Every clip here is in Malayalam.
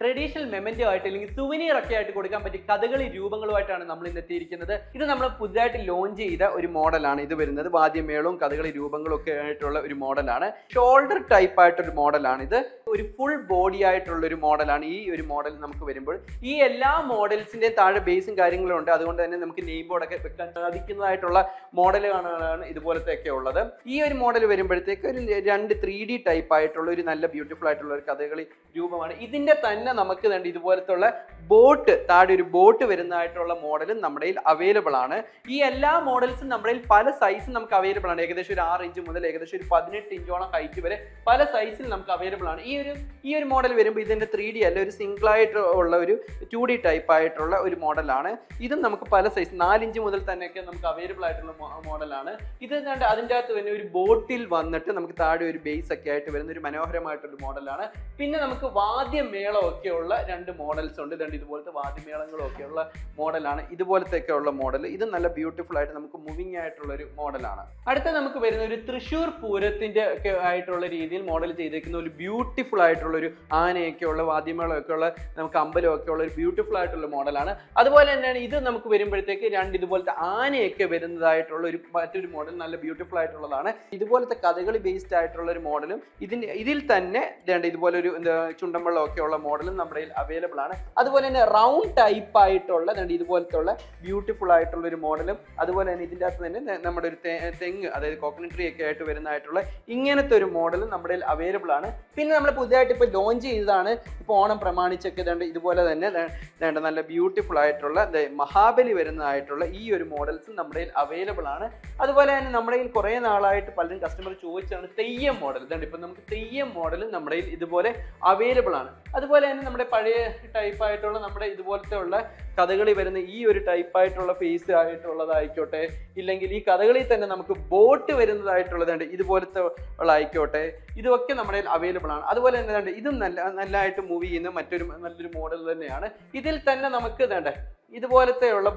ട്രഡീഷണൽ മെമന്റോ ആയിട്ട് അല്ലെങ്കിൽ സുവനീർ ഒക്കെ ആയിട്ട് കൊടുക്കാൻ പറ്റിയ കഥകളി രൂപങ്ങളുമായിട്ടാണ് നമ്മൾ ഇന്ന് എത്തിയിരിക്കുന്നത്. ഇത് നമ്മൾ പുതുതായിട്ട് ലോഞ്ച് ചെയ്ത ഒരു മോഡലാണ് ഇത് വരുന്നത്. വാദ്യമേളവും കഥകളി രൂപങ്ങളും ഒക്കെ ആയിട്ടുള്ള ഒരു മോഡലാണ്. ഷോൾഡർ ടൈപ്പ് ആയിട്ടൊരു മോഡലാണ് ഇത്. ഒരു ഫുൾ ബോഡി ആയിട്ടുള്ള ഒരു മോഡലാണ് ഈ ഒരു മോഡൽ നമുക്ക് വരുമ്പോൾ. ഈ എല്ലാ മോഡൽസിന്റെ താഴെ ബേസും കാര്യങ്ങളും ഉണ്ട്. അതുകൊണ്ട് തന്നെ നമുക്ക് നെയിം ബോർഡൊക്കെ വെക്കാൻ സാധിക്കുന്നതായിട്ടുള്ള മോഡലുകളാണ് ഇതുപോലത്തെ ഒക്കെ ഉള്ളത്. ഈ ഒരു മോഡൽ വരുമ്പോഴത്തേക്ക് ഒരു രണ്ട് 3D ടൈപ്പ് ആയിട്ടുള്ള ഒരു നല്ല ബ്യൂട്ടിഫുൾ ആയിട്ടുള്ള ഒരു കഥകളി രൂപമാണ്. ഇതിന്റെ തന്നെ നമുക്ക് വേണ്ടി ഇതുപോലത്തെ ബോട്ട്, താഴെ ഒരു ബോട്ട് വരുന്നതായിട്ടുള്ള മോഡലും നമ്മുടെ അവൈലബിൾ ആണ്. ഈ എല്ലാ മോഡൽസും നമ്മുടെ പല സൈസും നമുക്ക് അവൈലബിൾ ആണ്. ഏകദേശം ഒരു 6 ഇഞ്ച് മുതൽ ഏകദേശം ഒരു 18 ഇഞ്ചോളം ഹൈറ്റ് വരെ പല സൈസിൽ നമുക്ക് അവൈലബിൾ ആണ്. ഈ ഒരു മോഡൽ വരുമ്പോൾ ഇതിന്റെ 3D അല്ല, ഒരു സിംഗിൾ ആയിട്ട് ഉള്ള ഒരു 2D ടൈപ്പ് ആയിട്ടുള്ള ഒരു മോഡലാണ്. ഇതും നമുക്ക് പല സൈസ് 4 ഇഞ്ച് മുതൽ തന്നെയൊക്കെ നമുക്ക് അവൈലബിൾ ആയിട്ടുള്ള മോഡലാണ്. ഇത് അതിൻ്റെ അകത്ത് തന്നെ ഒരു ബോട്ടിൽ വന്നിട്ട് നമുക്ക് താഴെ ഒരു ബേസ് ഒക്കെ ആയിട്ട് വരുന്ന ഒരു മനോഹരമായിട്ടൊരു മോഡലാണ്. പിന്നെ നമുക്ക് വാദ്യമേളം ഒക്കെ ഉള്ള 2 മോഡൽസ് ഉണ്ട്. ഇതുപോലത്തെ വാദ്യമേളങ്ങളും ഒക്കെ ഉള്ള മോഡലാണ്. ഇതുപോലത്തെ ഒക്കെ ഉള്ള മോഡൽ ഇത് നല്ല ബ്യൂട്ടിഫുൾ ആയിട്ട് നമുക്ക് മൂവിങ് ആയിട്ടുള്ള ഒരു മോഡലാണ്. അടുത്ത നമുക്ക് വരുന്ന ഒരു തൃശ്ശൂർ പൂരത്തിന്റെ ഒക്കെ ആയിട്ടുള്ള രീതിയിൽ മോഡൽ ചെയ്തേക്കുന്ന ഒരു ബ്യൂട്ടിഫുൾ ആയിട്ടുള്ള ഒരു ആനയൊക്കെ ഉള്ള വാദ്യമേളം ഒക്കെ ഉള്ള നമുക്ക് അമ്പലമൊക്കെ ഉള്ള ഒരു ബ്യൂട്ടിഫുൾ ആയിട്ടുള്ള മോഡലാണ്. അതുപോലെ തന്നെയാണ് ഇത് നമുക്ക് വരുമ്പോഴത്തേക്ക് 2 ഇതുപോലത്തെ ആനയൊക്കെ വരുന്നതായിട്ടുള്ള മറ്റൊരു മോഡൽ നല്ല ബ്യൂട്ടിഫുൾ ആയിട്ടുള്ളതാണ്. ഇതുപോലത്തെ കഥകളി ബേസ്ഡ് ആയിട്ടുള്ള ഒരു മോഡലും ഇതിൽ തന്നെ ഇതുപോലെ ഒരു ചുണ്ടൻവള്ളം ഒക്കെ ഉള്ള മോഡലും നമ്മുടെ അവൈലബിൾ ആണ്. അതുപോലെ തന്നെ റൗണ്ട് ടൈപ്പ് ആയിട്ടുള്ള ഇതുപോലത്തെ ബ്യൂട്ടിഫുൾ ആയിട്ടുള്ള ഒരു മോഡലും, അതുപോലെ തന്നെ ഇതിൻ്റെ അകത്ത് തന്നെ നമ്മുടെ ഒരു തെങ്ങ്, അതായത് കോക്കനട്ട് ട്രീ ഒക്കെ ആയിട്ട് വരുന്നതായിട്ടുള്ള ഇങ്ങനത്തെ ഒരു മോഡലും നമ്മുടെ അവൈലബിൾ ആണ്. പിന്നെ നമ്മൾ പുതിയതായിട്ട് ഇപ്പോൾ ലോഞ്ച് ചെയ്തതാണ്. ഇപ്പോൾ ഓണം പ്രമാണിച്ചൊക്കെ ഇതുപോലെ തന്നെ നല്ല ബ്യൂട്ടിഫുൾ ആയിട്ടുള്ള മഹാബലി വരുന്നതായിട്ടുള്ള ഈ ഒരു മോഡൽസും നമ്മുടെ അവൈലബിൾ ആണ്. അതുപോലെ തന്നെ നമ്മുടെ കുറേ നാളായിട്ട് പലരും കസ്റ്റമർ ചോദിച്ചാണ് തെയ്യം മോഡൽ. ഇപ്പം നമുക്ക് തെയ്യം മോഡലും നമ്മുടെ ഇതുപോലെ അവൈലബിൾ ആണ്. അതുപോലെ തന്നെ നമ്മുടെ പഴയ ടൈപ്പ് ആയിട്ടുള്ള നമ്മുടെ ഇതുപോലത്തെ ഉള്ള കഥകളി വരുന്ന ഈ ഒരു ടൈപ്പ് ആയിട്ടുള്ള ഫേസ് ആയിട്ടുള്ളതായിക്കോട്ടെ, ഇല്ലെങ്കിൽ ഈ കഥകളിൽ തന്നെ നമുക്ക് ബോട്ട് വരുന്നതായിട്ടുള്ളതുണ്ട് ഇതുപോലത്തെ ആയിക്കോട്ടെ, ഇതൊക്കെ നമ്മുടെ അവൈലബിൾ ആണ്. അതുപോലെ തന്നെ ഇതും നല്ലതായിട്ട് മൂവ് ചെയ്യുന്ന നല്ലൊരു മോഡൽ തന്നെയാണ്. ഇതിൽ തന്നെ നമുക്ക് ഇതുപോലത്തെ ഉള്ള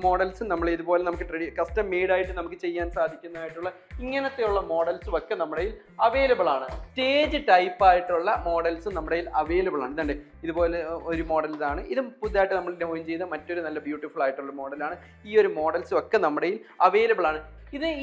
മോഡൽസ് നമ്മൾ ഇതുപോലെ നമുക്ക് കസ്റ്റം മെയ്ഡ് ആയിട്ട് നമുക്ക് ചെയ്യാൻ സാധിക്കുന്നതായിട്ടുള്ള ഇങ്ങനത്തെയുള്ള മോഡൽസും ഒക്കെ നമ്മുടെ അവൈലബിൾ ആണ്. സ്റ്റേജ് ടൈപ്പ് ആയിട്ടുള്ള മോഡൽസും നമ്മുടെ അവൈലബിൾ ആണ്. ഇതുപോലെ ഒരു മോഡൽ ഇതാണ്. ഇതും പുതുതായിട്ട് നമ്മൾ ലോഞ്ച് ചെയ്ത മറ്റൊരു നല്ല ബ്യൂട്ടിഫുൾ ആയിട്ടുള്ള മോഡലാണ്. ഈ ഒരു മോഡൽസും ഒക്കെ നമ്മുടെ അവൈലബിൾ ആണ്.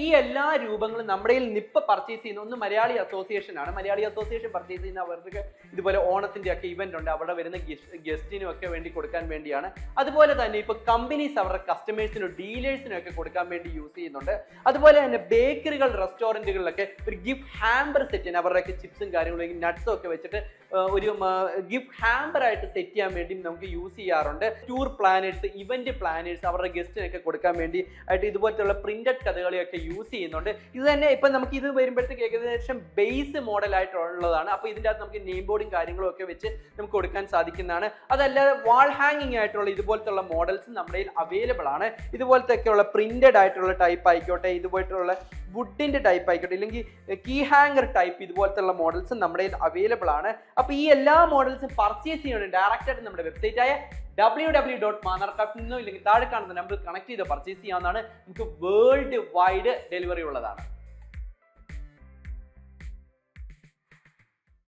ഈ എല്ലാ രൂപങ്ങളും നമ്മുടെ നിപ്പ് പർച്ചേസ് ചെയ്യുന്ന ഒന്ന് മലയാളി അസോസിയേഷൻ ആണ്. മലയാളി അസോസിയേഷൻ പർച്ചേസ് ചെയ്യുന്ന അവർക്ക് ഇതുപോലെ ഓണത്തിന്റെ ഒക്കെ ഇവന്റ് ഉണ്ട്, അവിടെ വരുന്ന ഗസ്റ്റിനും ഒക്കെ വേണ്ടി കൊടുക്കാൻ വേണ്ടിയാണ്. അതുപോലെ തന്നെ ഇപ്പൊ കമ്പനീസ് അവരുടെ കസ്റ്റമേഴ്സിനും ഡീലേഴ്സിനും ഒക്കെ കൊടുക്കാൻ വേണ്ടി യൂസ് ചെയ്യുന്നുണ്ട്. അതുപോലെ തന്നെ ബേക്കറികൾ, റെസ്റ്റോറന്റുകളിലൊക്കെ ഒരു ഗിഫ്റ്റ് ഹാമ്പർ സെറ്റ് ചെയ്യാൻ അവരുടെയൊക്കെ ചിപ്സും കാര്യങ്ങളും നട്ട്സും ഒക്കെ വെച്ചിട്ട് ഒരു ഗിഫ്റ്റ് ഹാമ്പർ ആയിട്ട് സെറ്റ് ചെയ്യാൻ വേണ്ടി നമുക്ക് യൂസ് ചെയ്യാറുണ്ട്. ടൂർ പ്ലാനേഴ്സ്, ഇവന്റ് പ്ലാനേഴ്സ് അവരുടെ ഗസ്റ്റിനൊക്കെ കൊടുക്കാൻ വേണ്ടി ആയിട്ട് ഇതുപോലത്തെ പ്രിന്റഡ് കഥകളിയൊക്കെ യൂസ് ചെയ്യുന്നുണ്ട്. ഇത് തന്നെ ഇപ്പം നമുക്ക് ഇത് വരുമ്പോഴത്തേക്ക് ഏകദേശം ബേസ് മോഡൽ ആയിട്ടുള്ളതാണ്. അപ്പോൾ ഇതിൻ്റെ അകത്ത് നമുക്ക് നെയിം ബോർഡും കാര്യങ്ങളും ഒക്കെ വെച്ച് നമുക്ക് കൊടുക്കാൻ സാധിക്കുന്നതാണ്. അതല്ലാതെ വാൾ ഹാങ്ങിങ് ആയിട്ടുള്ള ഇതുപോലത്തെ മോഡൽസ് നമ്മുടെ അവൈലബിൾ ആണ്. ഇതുപോലത്തെ ഒക്കെയുള്ള പ്രിന്റഡ് ആയിട്ടുള്ള ടൈപ്പ് ആയിക്കോട്ടെ, ഇതുപോലത്തുള്ള വുഡിന്റെ ടൈപ്പ് ആയിക്കോട്ടെ, ഇല്ലെങ്കിൽ കീ ഹാങ്ങർ ടൈപ്പ് ഇതുപോലത്തെ മോഡൽസ് നമ്മുടെ അവൈലബിൾ ആണ്. അപ്പോൾ ഈ എല്ലാ മോഡൽസും പർച്ചേസ് ചെയ്യണം ഡയറക്റ്റ് ആയിട്ട് നമ്മുടെ വെബ്സൈറ്റ് ആയ www.manarcraft ഇല്ലെങ്കിൽ താഴെ കാണുന്ന നമ്പർ കണക്ട് ചെയ്ത് പർച്ചേസ് ചെയ്യാവുന്നതാണ്. നമുക്ക് വേൾഡ് വൈഡ് ഡെലിവറി ഉള്ളതാണ്.